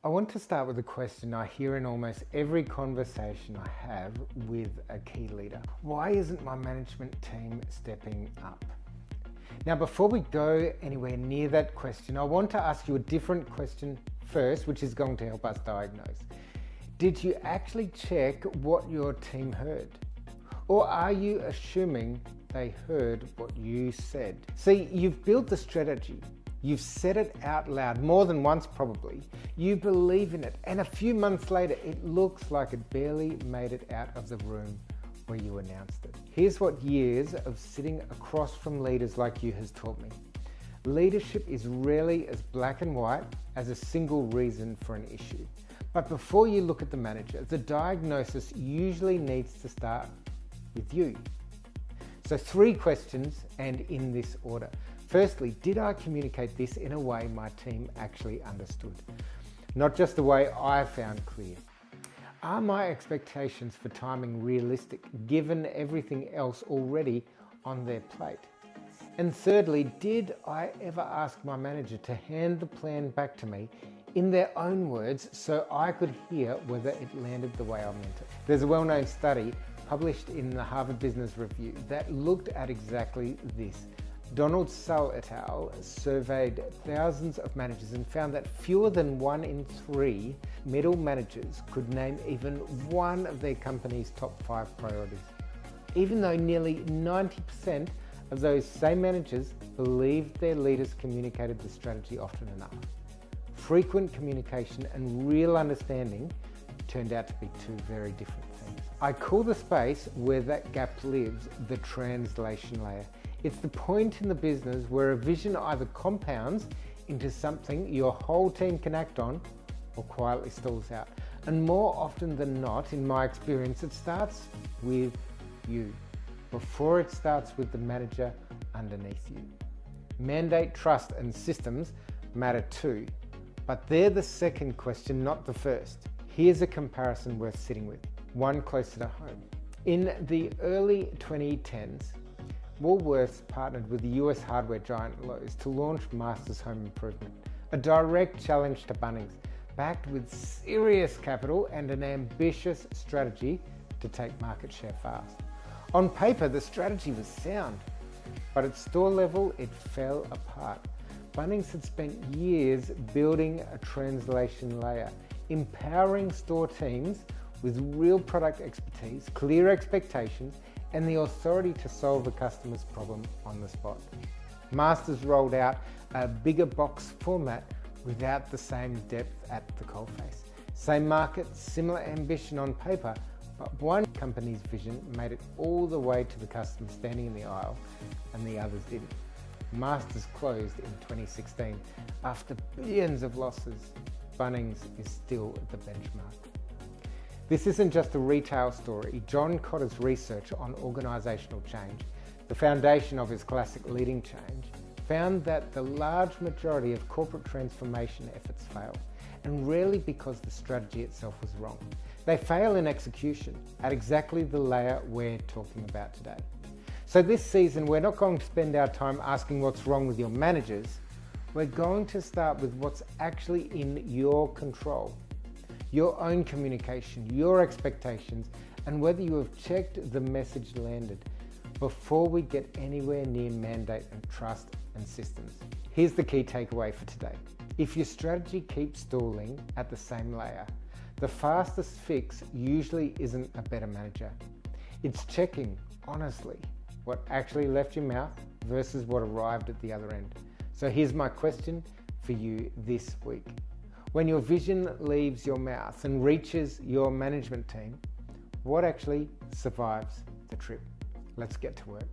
I want to start with a question I hear in almost every conversation I have with a key leader. Why isn't my management team stepping up? Now, before we go anywhere near that question, I want to ask you a different question first, which is going to help us diagnose. Did you actually check what your team heard? Or are you assuming they heard what you said? See, you've built the strategy. You've said it out loud more than once probably. You believe in it, and a few months later it looks like it barely made it out of the room where you announced it. Here's what years of sitting across from leaders like you has taught me. Leadership is rarely as black and white as a single reason for an issue. But before you look at the manager, the diagnosis usually needs to start with you. So 3 questions, and in this order. Firstly, did I communicate this in a way my team actually understood? Not just the way I found clear. Are my expectations for timing realistic, given everything else already on their plate? And thirdly, did I ever ask my manager to hand the plan back to me in their own words so I could hear whether it landed the way I meant it? There's a well-known study published in the Harvard Business Review that looked at exactly this. Donald Sull et al. Surveyed thousands of managers and found that fewer than 1 in 3 middle managers could name even one of their company's top 5 priorities, even though nearly 90% of those same managers believed their leaders communicated the strategy often enough. Frequent communication and real understanding turned out to be 2 very different things. I call the space where that gap lives the translation layer. It's the point in the business where a vision either compounds into something your whole team can act on or quietly stalls out. And more often than not, in my experience, it starts with you before it starts with the manager underneath you. Mandate, trust, and systems matter too, but they're the second question, not the first. Here's a comparison worth sitting with, one closer to home. In the early 2010s, Woolworths partnered with the US hardware giant Lowe's to launch Masters Home Improvement, a direct challenge to Bunnings, backed with serious capital and an ambitious strategy to take market share fast. On paper, the strategy was sound, but at store level, it fell apart. Bunnings had spent years building a translation layer, empowering store teams with real product expertise, clear expectations, and the authority to solve a customer's problem on the spot. Masters rolled out a bigger box format without the same depth at the coalface. Same market, similar ambition on paper, but one company's vision made it all the way to the customer standing in the aisle and the others didn't. Masters closed in 2016. After billions of losses, Bunnings is still the benchmark. This isn't just a retail story. John Kotter's research on organisational change, the foundation of his classic Leading Change, found that the large majority of corporate transformation efforts fail, and rarely because the strategy itself was wrong. They fail in execution at exactly the layer we're talking about today. So this season, we're not going to spend our time asking what's wrong with your managers. We're going to start with what's actually in your control. Your own communication, your expectations, and whether you have checked the message landed before we get anywhere near mandate and trust and systems. Here's the key takeaway for today. If your strategy keeps stalling at the same layer, the fastest fix usually isn't a better manager. It's checking, honestly, what actually left your mouth versus what arrived at the other end. So here's my question for you this week. When your vision leaves your mouth and reaches your management team, what actually survives the trip? Let's get to work.